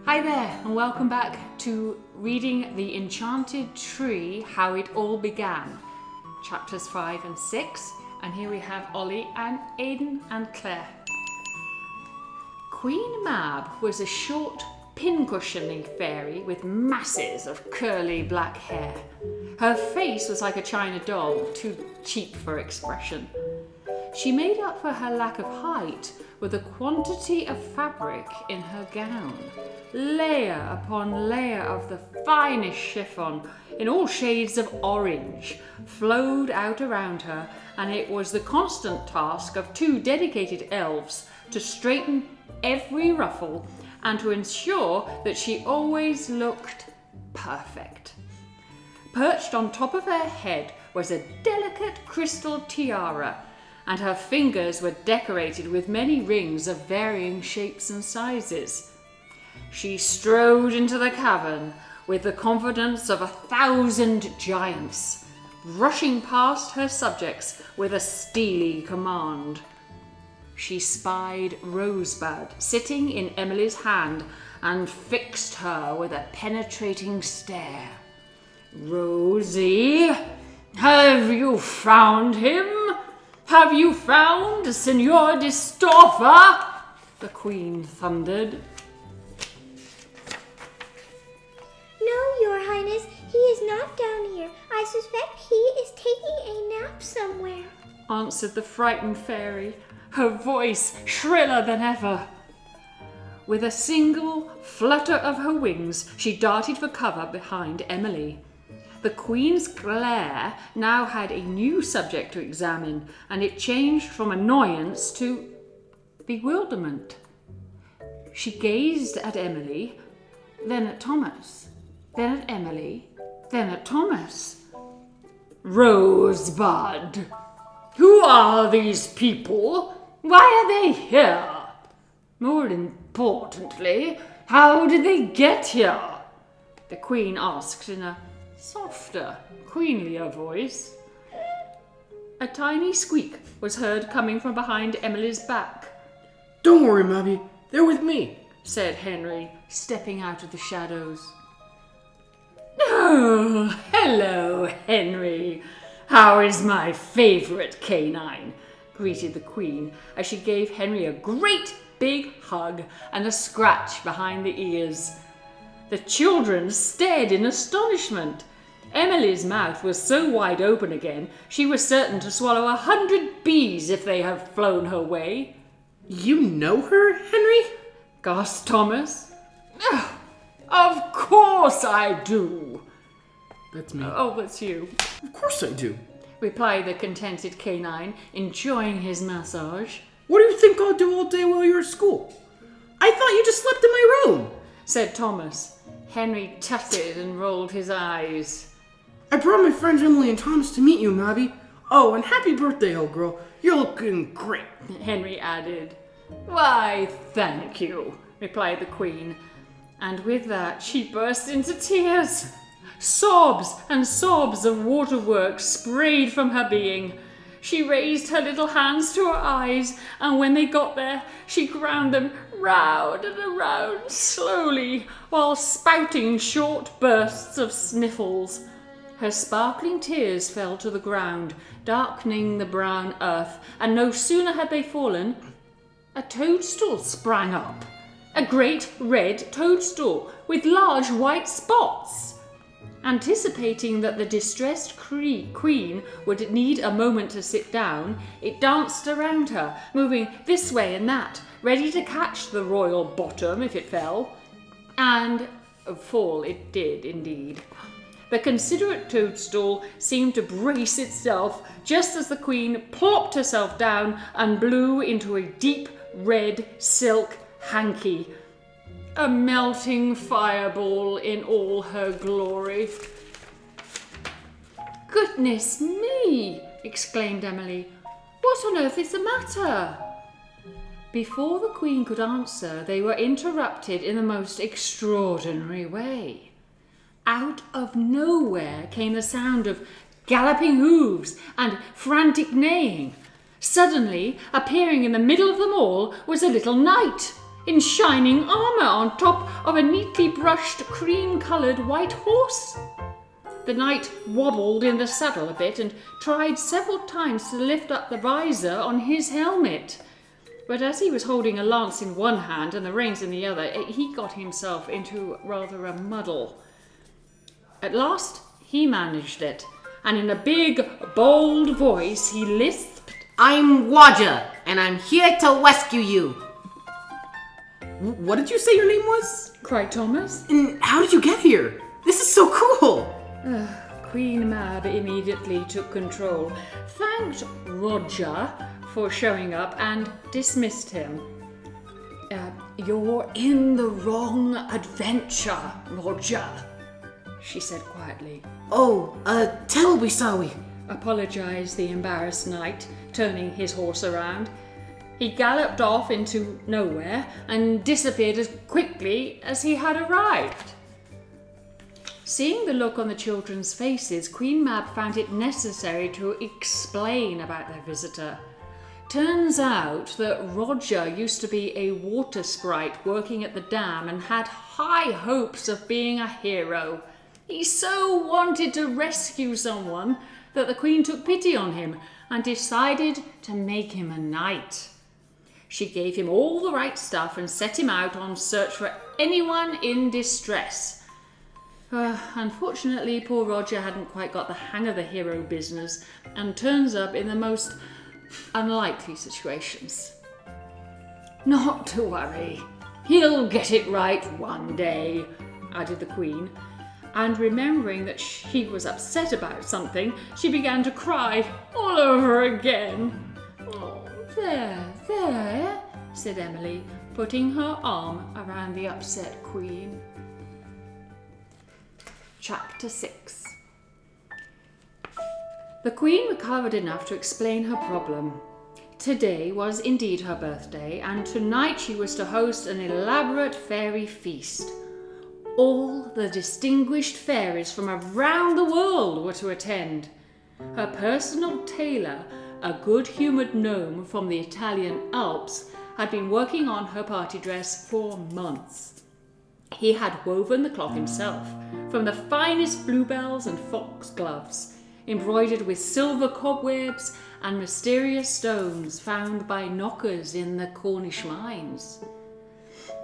Hi there, and welcome back to reading The Enchanted Tree, How It All Began, chapters 5 and 6, and here we have Ollie and Aiden and Clare. Queen Mab was a short, pincushiony fairy with masses of curly black hair. Her face was like a china doll, too cheap for expression. She made up for her lack of height with a quantity of fabric in her gown. Layer upon layer of the finest chiffon, in all shades of orange, flowed out around her, and it was the constant task of two dedicated elves to straighten every ruffle and to ensure that she always looked perfect. Perched on top of her head was a delicate crystal tiara, and her fingers were decorated with many rings of varying shapes and sizes. She strode into the cavern with the confidence of 1,000 giants, rushing past her subjects with a steely command. She spied Rosebud sitting in Emily's hand and fixed her with a penetrating stare. "Rosie, have you found him? Have you found Signor di Stoffa?" the Queen thundered. "No, Your Highness, he is not down here. I suspect he is taking a nap somewhere," answered the frightened fairy, her voice shriller than ever. With a single flutter of her wings, she darted for cover behind Emily. The Queen's glare now had a new subject to examine, and it changed from annoyance to bewilderment. She gazed at Emily, then at Thomas, then at Emily, then at Thomas. "Rosebud, who are these people? Why are they here? More importantly, how did they get here?" the Queen asked in a softer, queenlier voice. A tiny squeak was heard coming from behind Emily's back. "Don't worry, Mabby. They're with me," said Henry, stepping out of the shadows. "Oh, hello, Henry. How is my favourite canine?" greeted the Queen as she gave Henry a great big hug and a scratch behind the ears. The children stared in astonishment. Emily's mouth was so wide open again, she was certain to swallow 100 bees if they had flown her way. "You know her, Henry?" gasped Thomas. "Of course I do." "That's me." "Oh, that's you," "Of course I do," replied the contented canine, enjoying his massage. "What do you think I'll do all day while you're at school? I thought you just slept in my room," said Thomas. Henry tutted and rolled his eyes. "I brought my friends Emily and Thomas to meet you, Mabby. Oh, and happy birthday, old girl. You're looking great," Henry added. "Why, thank you," replied the Queen. And with that, she burst into tears. Sobs and sobs of waterworks sprayed from her being. She raised her little hands to her eyes, and when they got there, she ground them round and around slowly, while spouting short bursts of sniffles. Her sparkling tears fell to the ground, darkening the brown earth, and no sooner had they fallen, a toadstool sprang up. A great red toadstool with large white spots. Anticipating that the distressed queen would need a moment to sit down, it danced around her, moving this way and that, ready to catch the royal bottom if it fell. And fall it did indeed. The considerate toadstool seemed to brace itself just as the Queen plopped herself down and blew into a deep red silk hanky. A melting fireball in all her glory. "Goodness me!" exclaimed Emily. "What on earth is the matter?" Before the Queen could answer, they were interrupted in the most extraordinary way. Out of nowhere came the sound of galloping hooves and frantic neighing. Suddenly, appearing in the middle of them all, was a little knight. in shining armour on top of a neatly brushed cream-coloured white horse. The knight wobbled in the saddle a bit and tried several times to lift up the visor on his helmet. But as he was holding a lance in one hand and the reins in the other, he got himself into rather a muddle. At last, he managed it, and in a big, bold voice, he lisped, I'm Waja, and I'm here to rescue you. What did you say your name was? cried Thomas. And how did you get here? This is so cool. Queen Mab immediately took control, thanked Roger for showing up, and dismissed him. You're in the wrong adventure, Roger, she said quietly. Oh, terribly sorry. Apologised the embarrassed knight, turning his horse around. He galloped off into nowhere and disappeared as quickly as he had arrived. Seeing the look on the children's faces, Queen Mab found it necessary to explain about their visitor. Turns out that Roger used to be a water sprite working at the dam and had high hopes of being a hero. He so wanted to rescue someone that the Queen took pity on him and decided to make him a knight. She gave him all the right stuff and set him out on search for anyone in distress. Unfortunately, poor Roger hadn't quite got the hang of the hero business and turns up in the most unlikely situations. Not to worry, he'll get it right one day, added the Queen, and remembering that she was upset about something, she began to cry all over again. Oh, there, said Emily, putting her arm around the upset Queen. Chapter 6. The Queen recovered enough to explain her problem. Today was indeed her birthday, and tonight she was to host an elaborate fairy feast. All the distinguished fairies from around the world were to attend. Her personal tailor, a good-humoured gnome from the Italian Alps, had been working on her party dress for months. He had woven the cloth himself, from the finest bluebells and foxgloves, embroidered with silver cobwebs and mysterious stones found by knockers in the Cornish mines.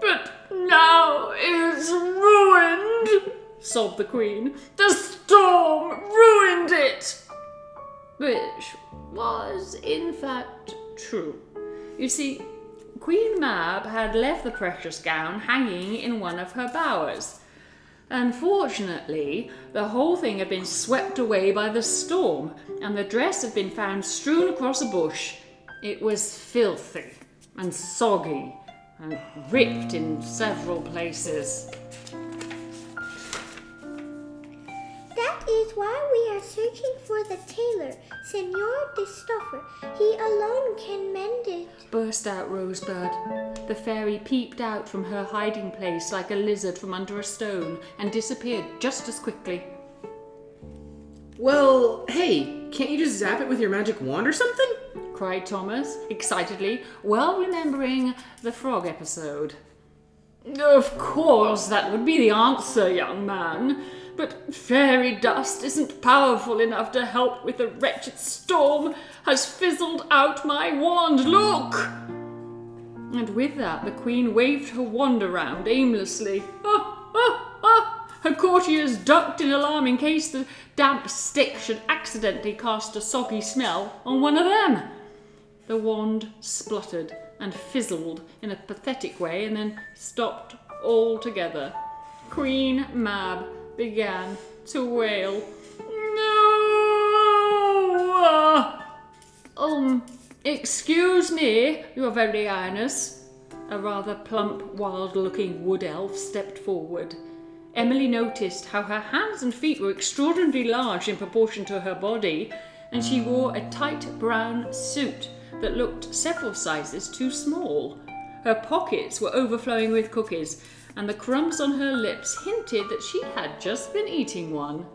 But now it's ruined, sobbed the Queen. The storm ruined it. Which was, in fact, true. You see, Queen Mab had left the precious gown hanging in one of her bowers. Unfortunately, the whole thing had been swept away by the storm, and the dress had been found strewn across a bush. It was filthy and soggy and ripped in several places. That is why we are searching for the tailor, Senor de Stoffer. He alone can mend it. Burst out Rosebud. The fairy peeped out from her hiding place like a lizard from under a stone and disappeared just as quickly. Well, hey, can't you just zap it with your magic wand or something? Cried Thomas, excitedly, well remembering the frog episode. Of course, that would be the answer, young man. But fairy dust isn't powerful enough to help with the wretched storm. Has fizzled out my wand, look! And with that, the Queen waved her wand around aimlessly. Her courtiers ducked in alarm in case the damp stick should accidentally cast a soggy smell on one of them. The wand spluttered and fizzled in a pathetic way and then stopped altogether. Queen Mab began to wail. No! Excuse me, Your Very Highness. A rather plump, wild-looking wood elf stepped forward. Emily noticed how her hands and feet were extraordinarily large in proportion to her body, and she wore a tight brown suit that looked several sizes too small. Her pockets were overflowing with cookies, and the crumbs on her lips hinted that she had just been eating one.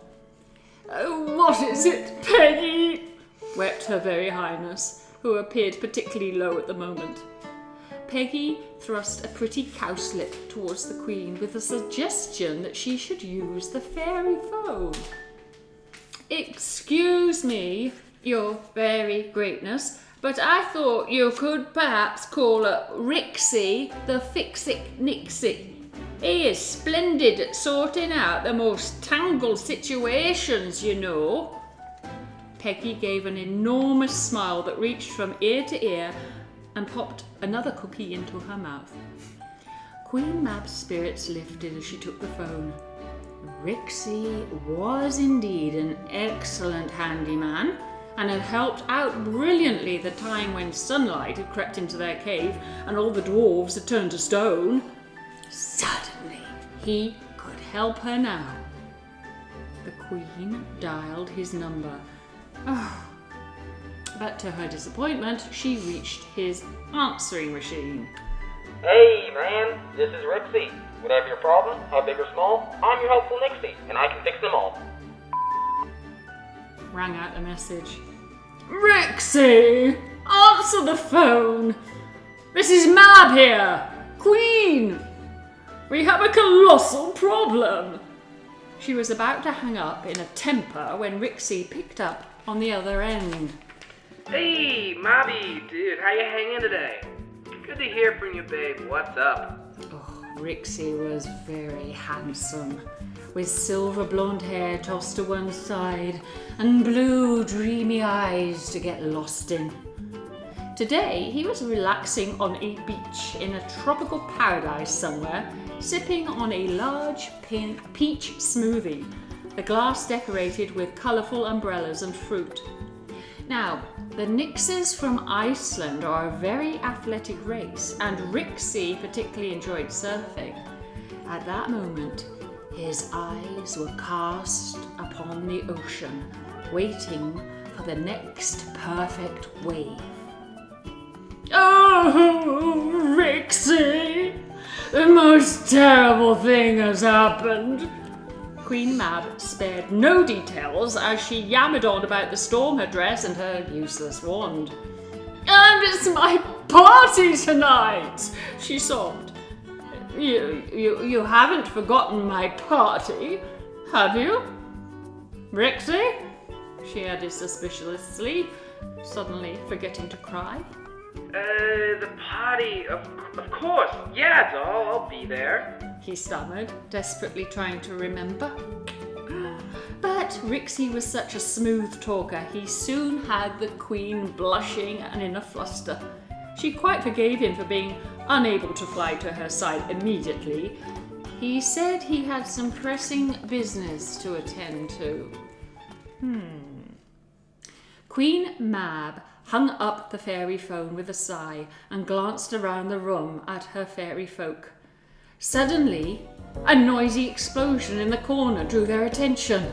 Oh, what is it, Peggy? Wept Her Very Highness, who appeared particularly low at the moment. Peggy thrust a pretty cowslip towards the Queen with the suggestion that she should use the fairy phone. "Excuse me, your fairy greatness, but I thought you could perhaps call up Rixie the Fix-It-Nixie. He is splendid at sorting out the most tangled situations, you know." Peggy gave an enormous smile that reached from ear to ear and popped another cookie into her mouth. Queen Mab's spirits lifted as she took the phone. Rixie was indeed an excellent handyman and had helped out brilliantly the time when sunlight had crept into their cave and all the dwarves had turned to stone. Certainly, he could help her now. The Queen dialed his number. But to her disappointment, she reached his answering machine. "Hey, man, this is Rixie. Whatever your problem, how big or small, I'm your helpful Nixie, and I can fix them all." Rang out the message. "Rixie, answer the phone. This is Mab here. Queen. We have a colossal problem." She was about to hang up in a temper when Rixie picked up on the other end. Hey, Mobby, dude, how you hanging today? Good to hear from you, babe. What's up? Rixie was very handsome, with silver blonde hair tossed to one side and blue dreamy eyes to get lost in. Today he was relaxing on a beach in a tropical paradise somewhere, sipping on a large pink peach smoothie, the glass decorated with colourful umbrellas and fruit. Now, the Nixes from Iceland are a very athletic race, and Rixie particularly enjoyed surfing. At that moment, his eyes were cast upon the ocean, waiting for the next perfect wave. "Oh, Rixie, the most terrible thing has happened." Queen Mab spared no details as she yammered on about the storm her dress and her useless wand. "And it's my party tonight," she sobbed. You haven't forgotten my party, have you? Rixie?" she added suspiciously, suddenly forgetting to cry. The party, of course. Yeah, doll, I'll be there," he stammered, desperately trying to remember. But Rixie was such a smooth talker, he soon had the Queen blushing and in a fluster. She quite forgave him for being unable to fly to her side immediately. He said he had some pressing business to attend to. Queen Mab hung up the fairy phone with a sigh and glanced around the room at her fairy folk. Suddenly, a noisy explosion in the corner drew their attention.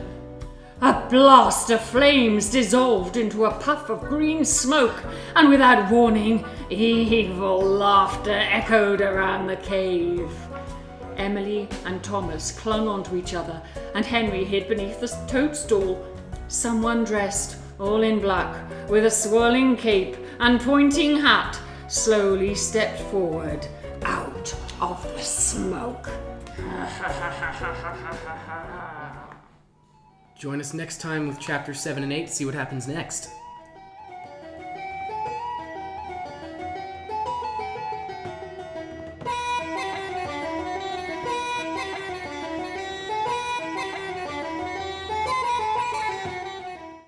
A blast of flames dissolved into a puff of green smoke, and without warning, evil laughter echoed around the cave. Emily and Thomas clung onto each other, and Henry hid beneath the toadstool. Someone dressed, all in black, with a swirling cape and pointing hat, slowly stepped forward, out of the smoke. Join us next time with Chapter 7 and 8 to see what happens next.